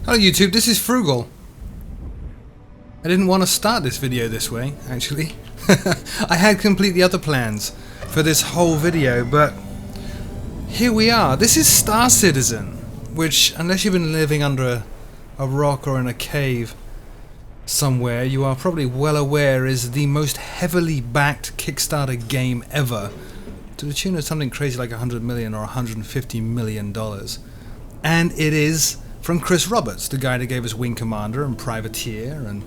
Hello YouTube, this is Frugal. I didn't want to start this video this way, actually. I had completely other plans for this whole video, but here we are. This is Star Citizen, which, unless you've been living under a rock or in a cave somewhere, you are probably well aware is the most heavily backed Kickstarter game ever, to the tune of something crazy like $100 million or $150 million. And it is from Chris Roberts, the guy that gave us Wing Commander and Privateer and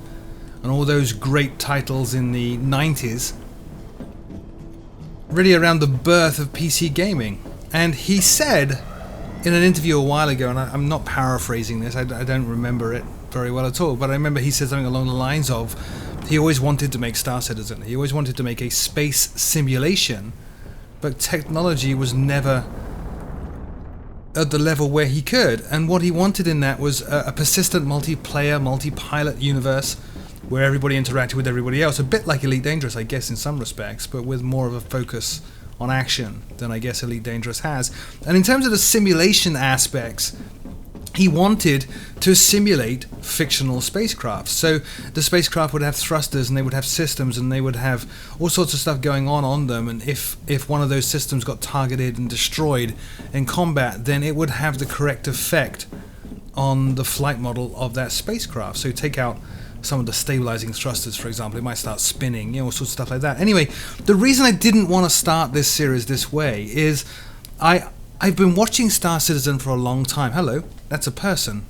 all those great titles in the 90s, really around the birth of PC gaming. And he said in an interview a while ago, and I'm not paraphrasing this, I don't remember it very well at all, but I remember he said something along the lines of he always wanted to make Star Citizen, he always wanted to make a space simulation, but technology was never at the level where he could, and what he wanted in that was a persistent multiplayer, multi-pilot universe where everybody interacted with everybody else, a bit like Elite Dangerous, I guess, in some respects, but with more of a focus on action than I guess Elite Dangerous has. And in terms of the simulation aspects, he wanted to simulate fictional spacecraft. So the spacecraft would have thrusters, and they would have systems, and they would have all sorts of stuff going on them, and if one of those systems got targeted and destroyed in combat, then it would have the correct effect on the flight model of that spacecraft. So take out some of the stabilizing thrusters, for example, it might start spinning, all sorts of stuff like that. Anyway, the reason I didn't want to start this series this way is I've been watching Star Citizen for a long time. Hello, that's a person.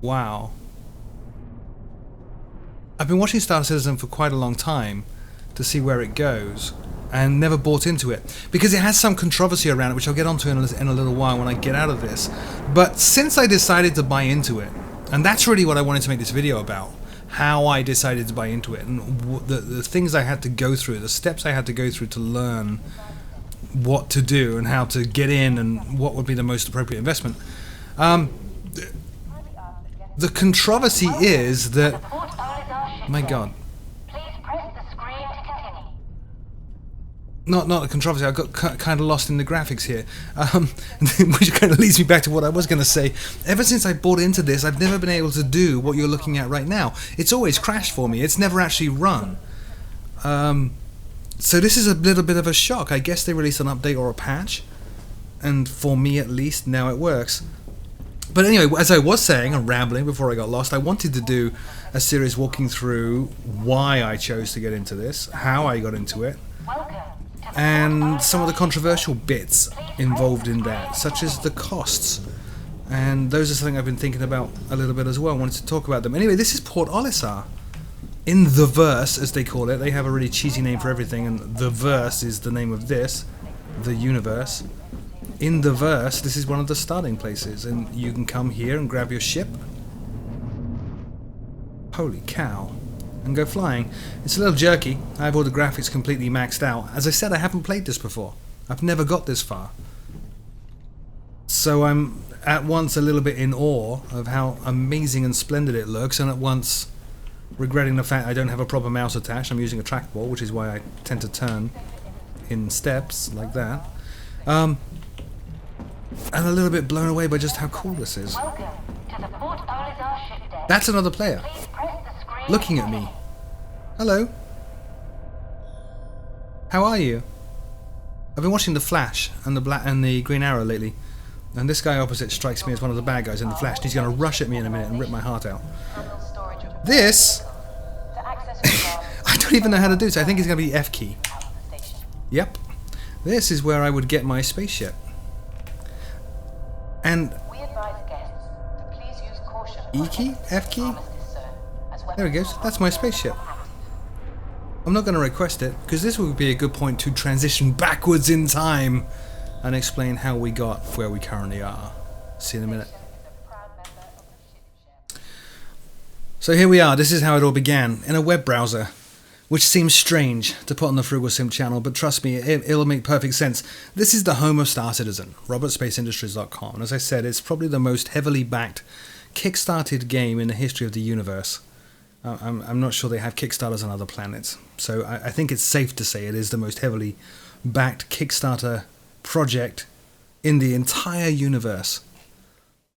Wow. I've been watching Star Citizen for quite a long time to see where it goes, and never bought into it because it has some controversy around it, which I'll get onto in a little while when I get out of this. But since I decided to buy into it, and that's really what I wanted to make this video about, how I decided to buy into it, and the things I had to go through, the steps I had to go through to learn what to do and how to get in and what would be the most appropriate investment. The controversy is that, my God, not a controversy, I got kind of lost in the graphics here, which kind of leads me back to what I was going to say. Ever since I bought into this, I've never been able to do what you're looking at right now. It's always crashed for me, it's never actually run. So this is a little bit of a shock. I guess they released an update or a patch, and for me at least, now it works. But anyway, as I was saying, and rambling before I got lost, I wanted to do a series walking through why I chose to get into this, how I got into it, and some of the controversial bits involved in that, such as the costs. And those are something I've been thinking about a little bit as well. I wanted to talk about them. Anyway, this is Port Olisar. In the verse, as they call it, they have a really cheesy name for everything, and the verse is the name of this, the universe. In the verse, this is one of the starting places, and you can come here and grab your ship. Holy cow. And go flying. It's a little jerky. I have all the graphics completely maxed out. As I said, I haven't played this before. I've never got this far. So I'm at once a little bit in awe of how amazing and splendid it looks, and at once regretting the fact I don't have a proper mouse attached. I'm using a trackball, which is why I tend to turn in steps like that. And a little bit blown away by just how cool this is. That's another player looking at me. Hello. How are you? I've been watching The Flash and the Green Arrow lately, and this guy opposite strikes me as one of the bad guys in The Flash. He's going to rush at me in a minute and rip my heart out. This I don't even know how to do, so I think it's going to be F key. Yep. This is where I would get my spaceship. And E key? F key? There it goes. That's my spaceship. I'm not going to request it, because this would be a good point to transition backwards in time and explain how we got where we currently are. See you in a minute. So here we are. This is how it all began, in a web browser, which seems strange to put on the Frugal Sim channel, but trust me, it'll make perfect sense. This is the home of Star Citizen, robertspaceindustries.com, and as I said, it's probably the most heavily backed, kickstarted game in the history of the universe. I'm not sure they have Kickstarters on other planets, so I think it's safe to say it is the most heavily backed Kickstarter project in the entire universe.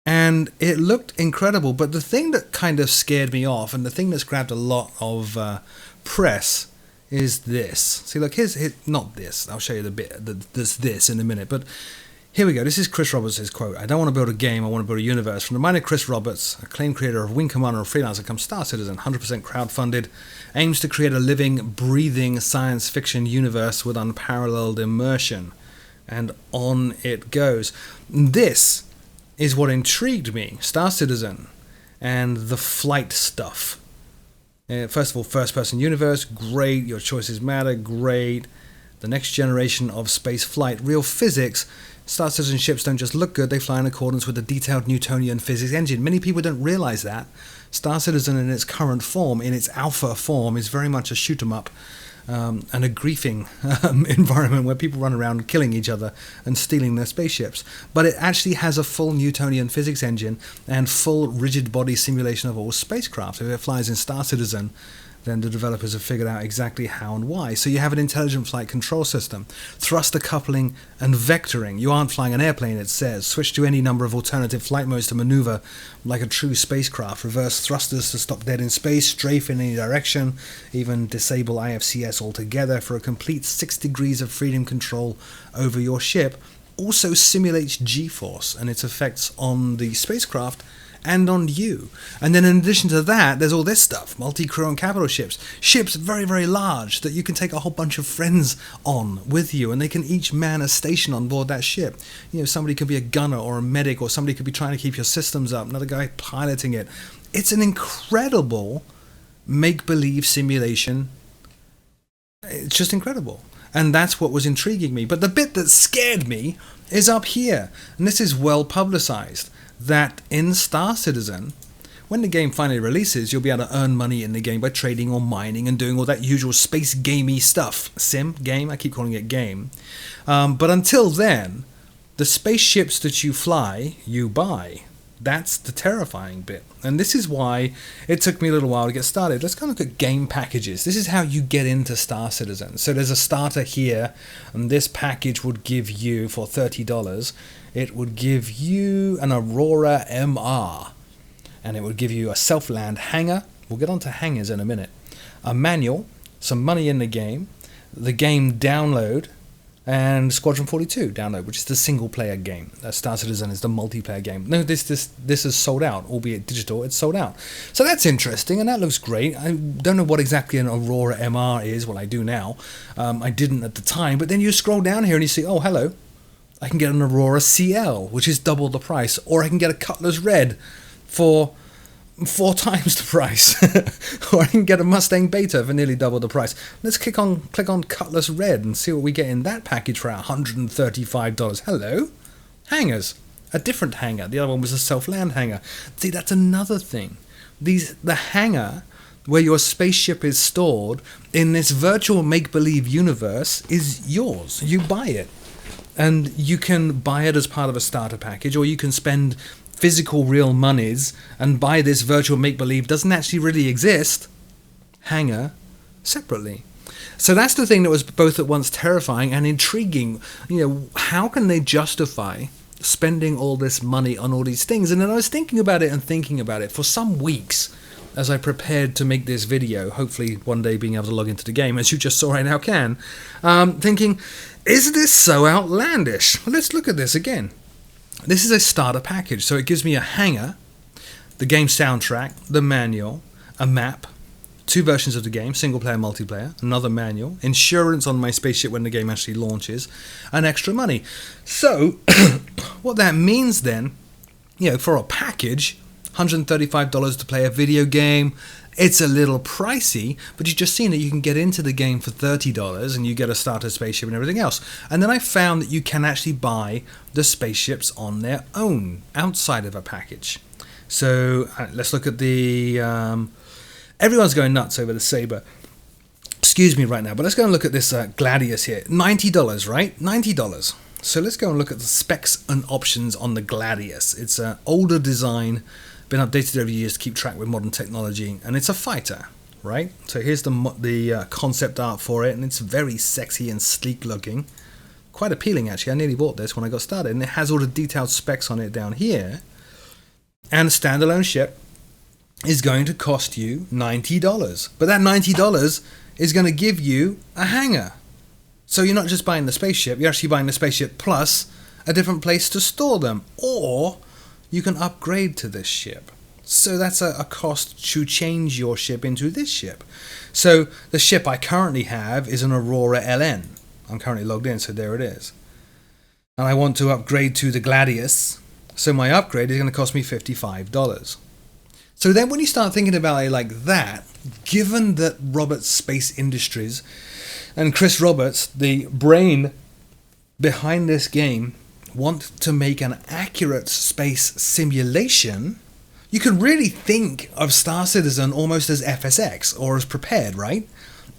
And it looked incredible, but the thing that kind of scared me off, and the thing that's grabbed a lot of press, is this. See, look, here's not this. I'll show you the bit. There's this in a minute, but here we go. This is Chris Roberts' quote. "I don't want to build a game. I want to build a universe." From the mind of Chris Roberts, acclaimed creator of Wing Commander and freelancer come Star Citizen, 100% crowdfunded, aims to create a living, breathing science fiction universe with unparalleled immersion. And on it goes. This is what intrigued me. Star Citizen and the flight stuff. First of all, first-person universe, great. Your choices matter, great. The next generation of space flight, real physics. Star Citizen ships don't just look good, they fly in accordance with a detailed Newtonian physics engine. Many people don't realize that. Star Citizen in its current form, in its alpha form, is very much a shoot-'em-up and a griefing environment where people run around killing each other and stealing their spaceships. But it actually has a full Newtonian physics engine and full rigid body simulation of all spacecraft. If it flies in Star Citizen, then the developers have figured out exactly how and why. So you have an intelligent flight control system, thruster coupling and vectoring. You aren't flying an airplane, it says. Switch to any number of alternative flight modes to maneuver like a true spacecraft. Reverse thrusters to stop dead in space, strafe in any direction, even disable IFCS altogether for a complete 6 degrees of freedom control over your ship. Also simulates G-force and its effects on the spacecraft and on you. And then in addition to that, there's all this stuff, multi-crew and capital ships. Ships very, very large that you can take a whole bunch of friends on with you, and they can each man a station on board that ship. You know, somebody could be a gunner or a medic, or somebody could be trying to keep your systems up, another guy piloting it. It's an incredible make-believe simulation. It's just incredible. And that's what was intriguing me. But the bit that scared me is up here. And this is well publicized. That in Star Citizen, when the game finally releases, you'll be able to earn money in the game by trading or mining and doing all that usual space gamey stuff. Sim? Game? I keep calling it game. But until then, the spaceships that you fly, you buy. That's the terrifying bit. And this is why it took me a little while to get started. Let's go look at game packages. This is how you get into Star Citizen. So there's a starter here, and this package would give you, for $30, it would give you an Aurora MR. And it would give you a self-land hangar. We'll get onto hangars in a minute. A manual, some money in the game download, and Squadron 42 download, which is the single-player game. Star Citizen is the multiplayer game. No, this is sold out, albeit digital. It's sold out. So that's interesting, and that looks great. I don't know what exactly an Aurora MR is. Well, I do now. I didn't at the time. But then you scroll down here and you see, oh, hello. I can get an Aurora CL, which is double the price. Or I can get a Cutlass Red for 4 times the price. Or I can get a Mustang Beta for nearly double the price. Let's click on Cutlass Red and see what we get in that package for $135. Hello? Hangars. A different hangar. The other one was a self-land hangar. See, that's another thing. The hangar where your spaceship is stored in this virtual make-believe universe is yours. You buy it. And you can buy it as part of a starter package, or you can spend physical real monies and buy this virtual make-believe doesn't actually really exist hangar separately. So that's the thing that was both at once terrifying and intriguing. You know, how can they justify spending all this money on all these things? And then I was thinking about it for some weeks as I prepared to make this video, hopefully one day being able to log into the game, as you just saw right now can, thinking, is this so outlandish? Well, let's look at this again. This is a starter package, so it gives me a hangar, the game soundtrack, the manual, a map, 2 versions of the game, single player, multiplayer, another manual, insurance on my spaceship when the game actually launches, and extra money. So, what that means then, you know, for a package, $135 to play a video game, it's a little pricey, but you've just seen that you can get into the game for $30 and you get a starter spaceship and everything else. And then I found that you can actually buy the spaceships on their own, outside of a package. So let's look at the... everyone's going nuts over the Sabre. Excuse me right now, but let's go and look at this Gladius here. $90, right? $90. So let's go and look at the specs and options on the Gladius. It's an older design, been updated over years to keep track with modern technology, and it's a fighter, right? So here's the concept art for it, and it's very sexy and sleek looking. Quite appealing, actually. I nearly bought this when I got started, and it has all the detailed specs on it down here. And a standalone ship is going to cost you $90. But that $90 is going to give you a hangar. So you're not just buying the spaceship, you're actually buying the spaceship plus a different place to store them. Or you can upgrade to this ship. So that's a cost to change your ship into this ship. So the ship I currently have is an Aurora LN. I'm currently logged in, so there it is. And I want to upgrade to the Gladius. So my upgrade is going to cost me $55. So then when you start thinking about it like that, given that Roberts Space Industries and Chris Roberts, the brain behind this game, want to make an accurate space simulation, you could really think of Star Citizen almost as FSX or as prepared, right?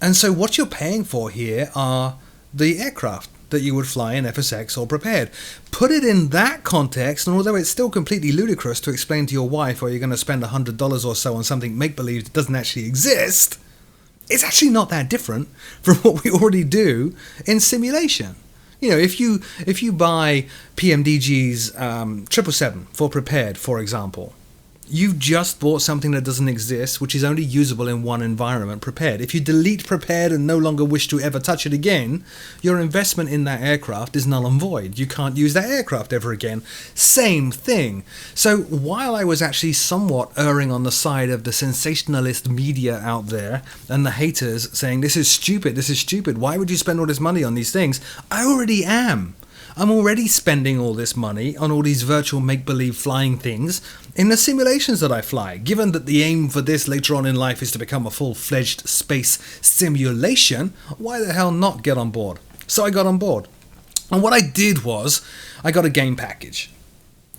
And so what you're paying for here are the aircraft that you would fly in FSX or prepared. Put it in that context, and although it's still completely ludicrous to explain to your wife why you're going to spend $100 or so on something make-believe that doesn't actually exist, it's actually not that different from what we already do in simulation. You know, if you buy PMDG's 777 for prepared, for example, you've just bought something that doesn't exist, which is only usable in one environment, prepared. If you delete prepared and no longer wish to ever touch it again, your investment in that aircraft is null and void. You can't use that aircraft ever again. Same thing. So while I was actually somewhat erring on the side of the sensationalist media out there and the haters saying, this is stupid, why would you spend all this money on these things? I already am. I'm already spending all this money on all these virtual make-believe flying things in the simulations that I fly. Given that the aim for this later on in life is to become a full-fledged space simulation, why the hell not get on board? So I got on board. And what I did was, I got a game package.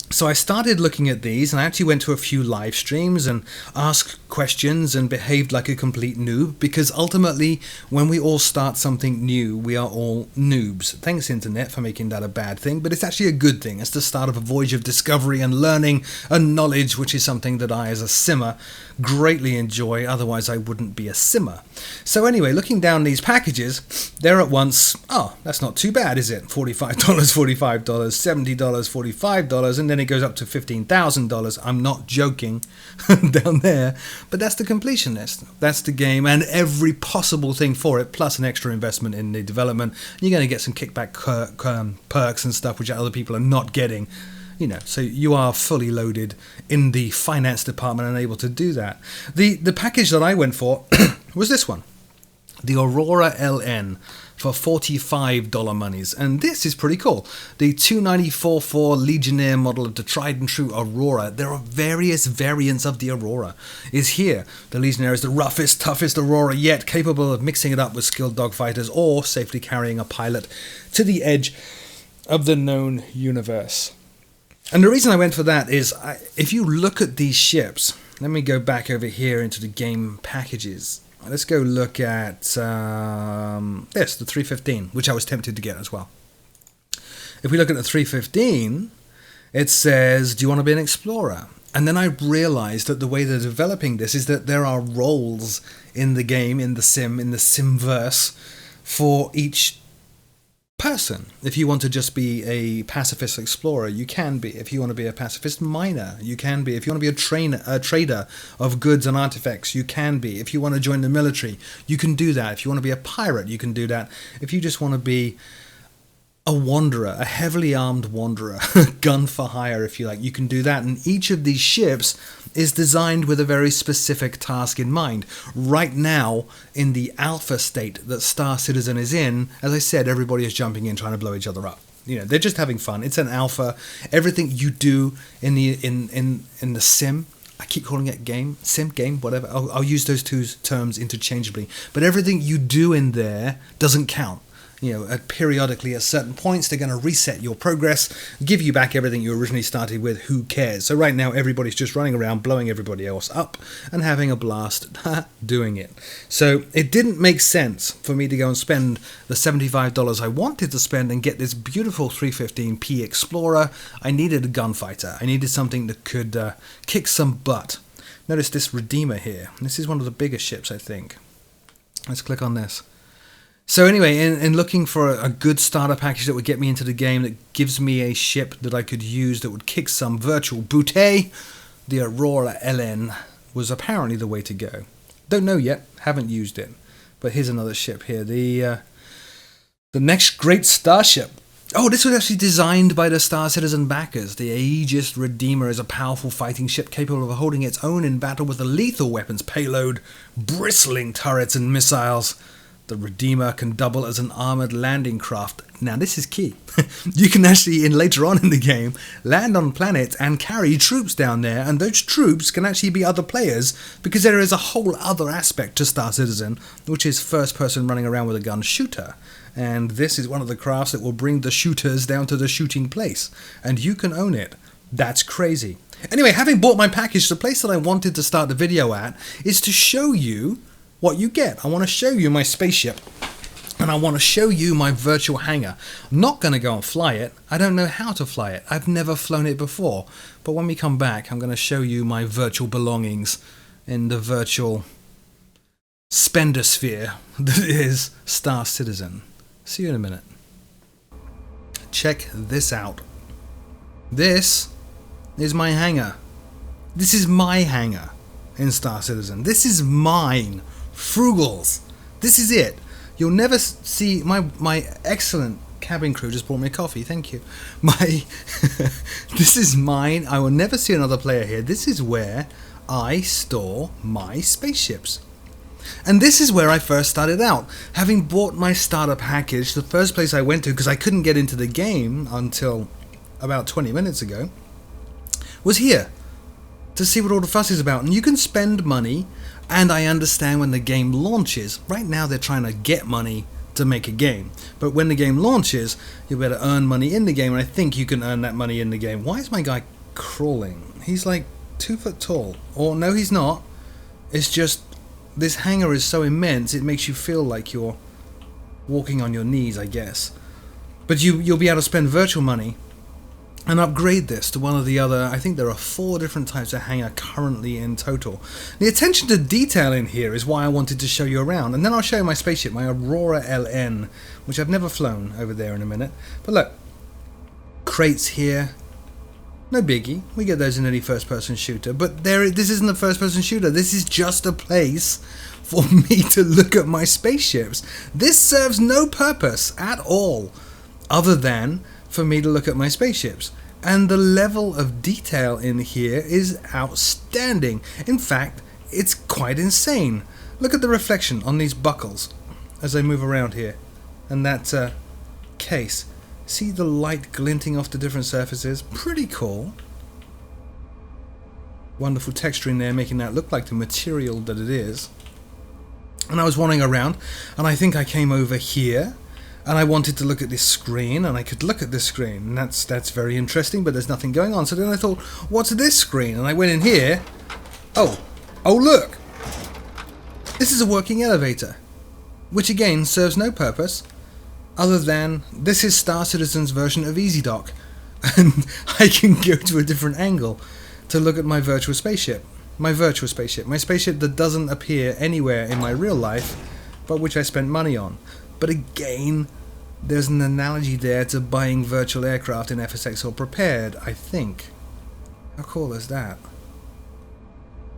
So I started looking at these, and I actually went to a few live streams and asked questions and behaved like a complete noob, because ultimately, when we all start something new, we are all noobs. Thanks, Internet, for making that a bad thing, but it's actually a good thing. It's the start of a voyage of discovery and learning and knowledge, which is something that I, as a simmer, greatly enjoy. Otherwise, I wouldn't be a simmer. So anyway, looking down these packages, they're at once, oh, that's not too bad, is it? $45, $45, $70, $45, and then it goes up to $15,000. I'm not joking down there, but that's the completion list. That's the game and every possible thing for it, plus an extra investment in the development. You're going to get some kickback perks and stuff which other people are not getting. You know, so you are fully loaded in the finance department and able to do that. The package that I went for was this one, the Aurora LN, for $45 monies, and this is pretty cool. The 294-4 Legionnaire model of the tried and true Aurora. There are various variants of the Aurora. Is here. The Legionnaire is the roughest, toughest Aurora yet, capable of mixing it up with skilled dogfighters or safely carrying a pilot to the edge of the known universe. And the reason I went for that is, if you look at these ships, let me go back over here into the game packages. Let's go look at this, the 315, which I was tempted to get as well. If we look at the 315, it says, do you want to be an explorer? And then I realized that the way they're developing this is that there are roles in the game, in the simverse, for each person. If you want to just be a pacifist explorer, you can be. If you want to be a pacifist miner, you can be. If you want to be a trader of goods and artifacts, you can be. If you want to join the military, you can do that. If you want to be a pirate, you can do that. If you just want to be a wanderer, a heavily armed wanderer, gun for hire if you like, you can do that. And each of these ships is designed with a very specific task in mind. Right now, in the alpha state that Star Citizen is in, as I said, everybody is jumping in trying to blow each other up. You know, they're just having fun. It's an alpha. Everything you do in the sim, I keep calling it game, sim, game, whatever. I'll use those two terms interchangeably. But everything you do in there doesn't count. You know, periodically at certain points, they're going to reset your progress, give you back everything you originally started with. Who cares? So right now, everybody's just running around, blowing everybody else up and having a blast doing it. So it didn't make sense for me to go and spend the $75 I wanted to spend and get this beautiful 315p Explorer. I needed a gunfighter. I needed something that could kick some butt. Notice this Redeemer here. This is one of the bigger ships, I think. Let's click on this. So anyway, in looking for a good starter package that would get me into the game, that gives me a ship that I could use that would kick some virtual booty, the Aurora LN was apparently the way to go. Don't know yet, haven't used it. But here's another ship here, the next great starship. Oh, this was actually designed by the Star Citizen backers. The Aegis Redeemer is a powerful fighting ship capable of holding its own in battle with a lethal weapons payload, bristling turrets and missiles. The Redeemer can double as an armoured landing craft. Now this is key. You can actually, later on in the game, land on planets and carry troops down there, and those troops can actually be other players, because there is a whole other aspect to Star Citizen, which is first person running around with a gun shooter. And this is one of the crafts that will bring the shooters down to the shooting place, and you can own it. That's crazy. Anyway, having bought my package, the place that I wanted to start the video at is to show you what you get. I want to show you my spaceship, and I want to show you my virtual hangar. I'm not going to go and fly it. I don't know how to fly it. I've never flown it before. But when we come back, I'm going to show you my virtual belongings in the virtual spender sphere that is Star Citizen. See you in a minute. Check this out. This is my hangar. This is my hangar in Star Citizen. This is mine. Frugals. This is it. You'll never see my excellent cabin crew just brought me a coffee. Thank you. This is mine. I will never see another player here. This is where I store my spaceships. And this is where I first started out. Having bought my starter package, the first place I went to, because I couldn't get into the game until about 20 minutes ago, was here to see what all the fuss is about. And you can spend money, and I understand when the game launches. Right now they're trying to get money to make a game, but when the game launches, you'll be able to earn money in the game, and I think you can earn that money in the game. Why is my guy crawling? He's like 2 foot tall. Or no, he's not. It's just this hangar is so immense it makes you feel like you're walking on your knees, I guess. But you'll be able to spend virtual money and upgrade this to one of the other. I think there are 4 different types of hangar currently in total. The attention to detail in here is why I wanted to show you around, and then I'll show you my spaceship, my Aurora LN, which I've never flown, over there in a minute. But look, crates here, no biggie, we get those in any first person shooter, but this isn't a first person shooter, this is just a place for me to look at my spaceships. This serves no purpose at all other than for me to look at my spaceships, and the level of detail in here is outstanding. In fact, it's quite insane. Look at the reflection on these buckles as I move around here, and that case. See the light glinting off the different surfaces? Pretty cool. Wonderful texturing there, making that look like the material that it is. And I was wandering around, and I think I came over here, and I wanted to look at this screen, and I could look at this screen, and that's very interesting, but there's nothing going on. So then I thought, what's this screen? And I went in here. Oh look! This is a working elevator, which again serves no purpose other than this is Star Citizen's version of EasyDock, and I can go to a different angle to look at my virtual spaceship. My spaceship that doesn't appear anywhere in my real life, but which I spent money on. But again, there's an analogy there to buying virtual aircraft in FSX or Prepared, I think. How cool is that?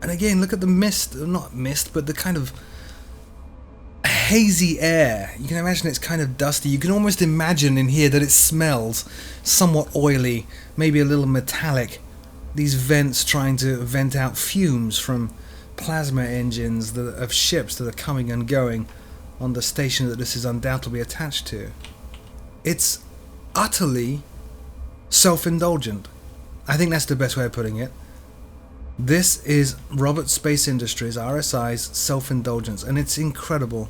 And again, look at the mist, not mist, but the kind of hazy air. You can imagine it's kind of dusty. You can almost imagine in here that it smells somewhat oily, maybe a little metallic. These vents trying to vent out fumes from plasma engines of ships that are coming and going on the station that this is undoubtedly attached to. It's utterly self-indulgent. I think that's the best way of putting it. This is Roberts Space Industries, RSI's self-indulgence, and it's incredible.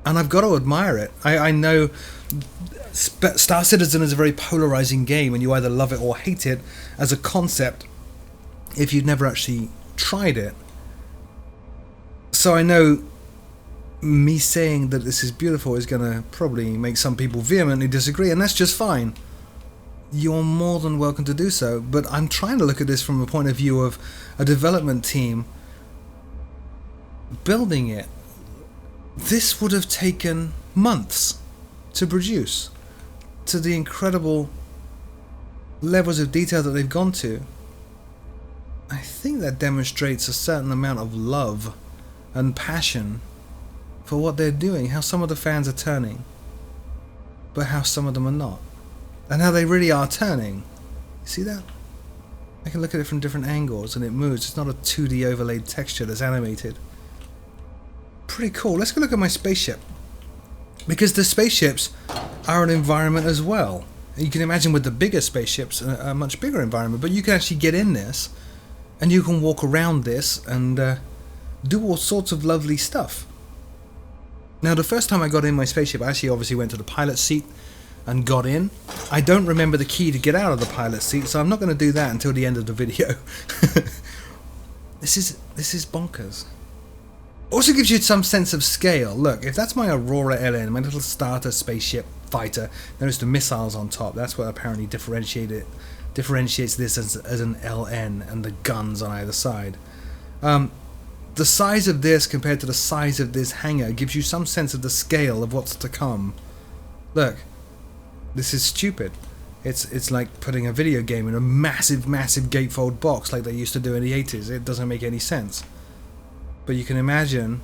And I've got to admire it. I know Star Citizen is a very polarizing game, and you either love it or hate it as a concept if you've never actually tried it. So I know me saying that this is beautiful is going to probably make some people vehemently disagree, and that's just fine. You're more than welcome to do so, but I'm trying to look at this from a point of view of a development team building it. This would have taken months to produce, to the incredible levels of detail that they've gone to. I think that demonstrates a certain amount of love and passion for what they're doing, how some of the fans are turning, but how some of them are not, and how they really are turning. You see that? I can look at it from different angles and it moves. It's not a 2D overlaid texture that's animated. Pretty cool. Let's go look at my spaceship, because the spaceships are an environment as well. You can imagine with the bigger spaceships a much bigger environment, but you can actually get in this and you can walk around this and do all sorts of lovely stuff. Now, the first time I got in my spaceship, I actually obviously went to the pilot seat and got in. I don't remember the key to get out of the pilot seat, so I'm not going to do that until the end of the video. This is bonkers. Also gives you some sense of scale. Look, if that's my Aurora LN, my little starter spaceship fighter, notice the missiles on top. That's what apparently differentiates this as an LN, and the guns on either side. The size of this compared to the size of this hangar gives you some sense of the scale of what's to come. Look, this is stupid. It's like putting a video game in a massive gatefold box like they used to do in the 80s. It doesn't make any sense. But you can imagine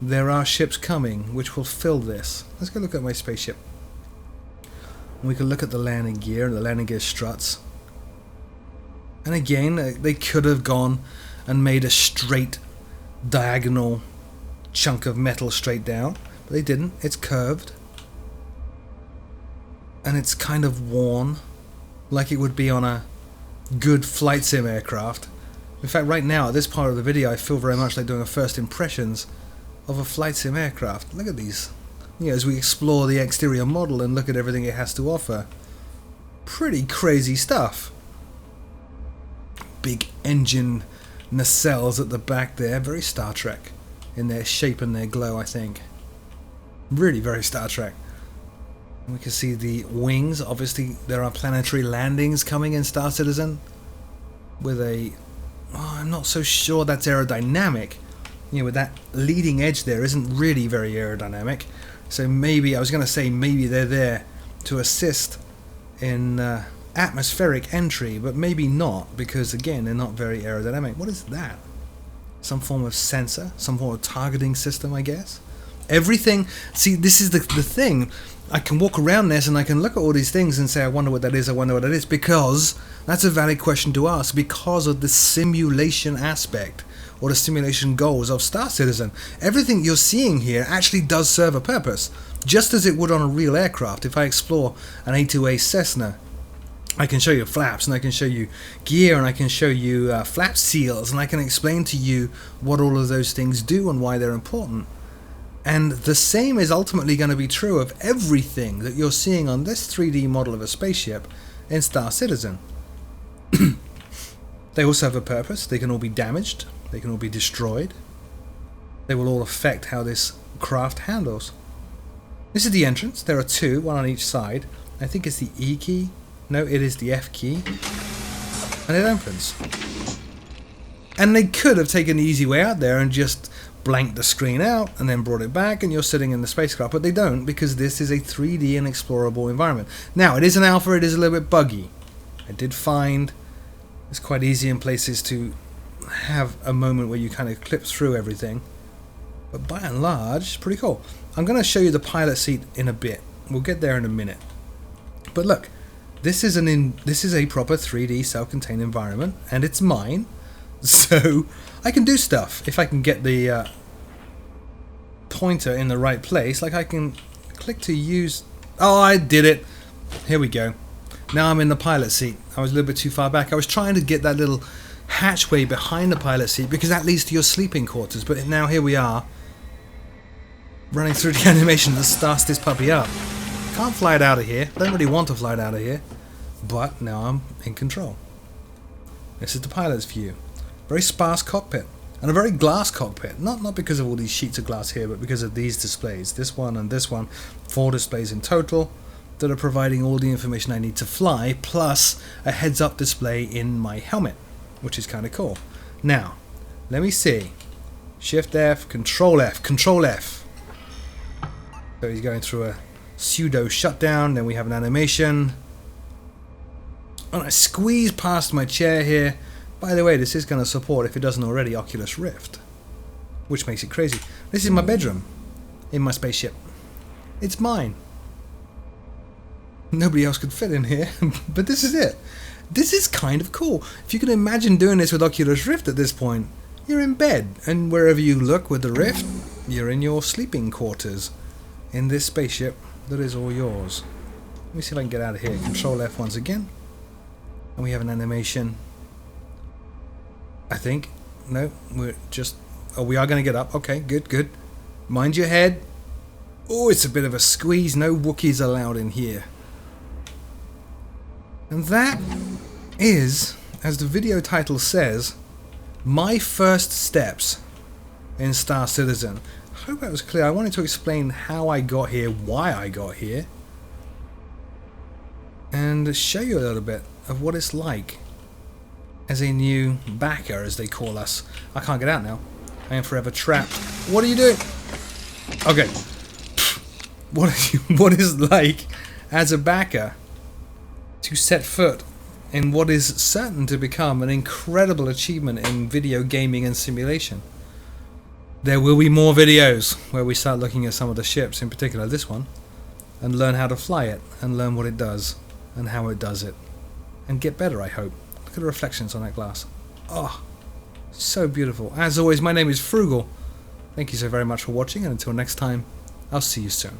there are ships coming which will fill this. Let's go look at my spaceship. And we can look at the landing gear and the landing gear struts. And again, they could have gone and made a straight diagonal chunk of metal straight down, but they didn't. It's curved and it's kind of worn, like it would be on a good flight sim aircraft. In fact, right now at this part of the video I feel very much like doing a first impressions of a flight sim aircraft. Look at these, as we explore the exterior model and look at everything it has to offer. Pretty crazy stuff. Big engine nacelles at the back there, very Star Trek in their shape and their glow, I think. Really very Star Trek. And we can see the wings. Obviously there are planetary landings coming in Star Citizen with a... I'm not so sure that's aerodynamic. With that leading edge there isn't really very aerodynamic. So maybe, I was going to say maybe they're there to assist in atmospheric entry, but maybe not, because again they're not very aerodynamic. What is that? Some form of sensor, some form of targeting system, I guess. Everything, see, this is the thing. I can walk around this and I can look at all these things and say, I wonder what that is, I wonder what that is, because that's a valid question to ask, because of the simulation aspect or the simulation goals of Star Citizen. Everything you're seeing here actually does serve a purpose, just as it would on a real aircraft. If I explore an A2A Cessna, I can show you flaps, and I can show you gear, and I can show you flap seals, and I can explain to you what all of those things do and why they're important. And the same is ultimately going to be true of everything that you're seeing on this 3D model of a spaceship in Star Citizen. They also have a purpose. They can all be damaged. They can all be destroyed. They will all affect how this craft handles. This is the entrance. There are two, one on each side. I think it's the E key. No, it is the F key. And it opens. And they could have taken the easy way out there and just blanked the screen out and then brought it back and you're sitting in the spacecraft, but they don't, because this is a 3D and explorable environment. Now, it is an alpha, it is a little bit buggy. I did find it's quite easy in places to have a moment where you kind of clip through everything, but by and large, it's pretty cool. I'm going to show you the pilot seat in a bit. We'll get there in a minute. But look, this is a proper 3D self-contained environment, and it's mine, so I can do stuff if I can get the pointer in the right place. Like I can click to use... Oh, I did it! Here we go. Now I'm in the pilot seat. I was a little bit too far back. I was trying to get that little hatchway behind the pilot seat because that leads to your sleeping quarters, but now here we are, running through the animation that starts this puppy up. Can't fly it out of here. Don't really want to fly it out of here, but now I'm in control. This is the pilot's view. Very sparse cockpit, and a very glass cockpit. Not because of all these sheets of glass here, but because of these displays. This one and this one. 4 displays in total that are providing all the information I need to fly, plus a heads-up display in my helmet, which is kind of cool. Now, let me see. Shift F, Control F, Control F. So he's going through a pseudo shutdown, then we have an animation. And I squeeze past my chair here By the way, this is going to support, if it doesn't already, Oculus Rift, which makes it crazy. This is my bedroom in my spaceship. It's mine. Nobody else could fit in here, but this is it. This is kind of cool. If you can imagine doing this with Oculus Rift at this point, you're in bed, and wherever you look with the Rift, you're in your sleeping quarters in this spaceship that is all yours. Let me see if I can get out of here. Control F once again. And we have an animation. I think. No, we're just... Oh, we are going to get up. Okay, good, good. Mind your head. Oh, it's a bit of a squeeze. No Wookiees allowed in here. And that is, as the video title says, my first steps in Star Citizen. I hope that was clear. I wanted to explain how I got here, why I got here, and show you a little bit of what it's like as a new backer, as they call us. I can't get out now. I am forever trapped. What are you doing? Okay. What is like as a backer to set foot in what is certain to become an incredible achievement in video gaming and simulation. There will be more videos where we start looking at some of the ships, in particular this one, and learn how to fly it, and learn what it does, and how it does it, and get better, I hope. Look at the reflections on that glass. Oh, so beautiful. As always, my name is Frugal. Thank you so very much for watching, and until next time, I'll see you soon.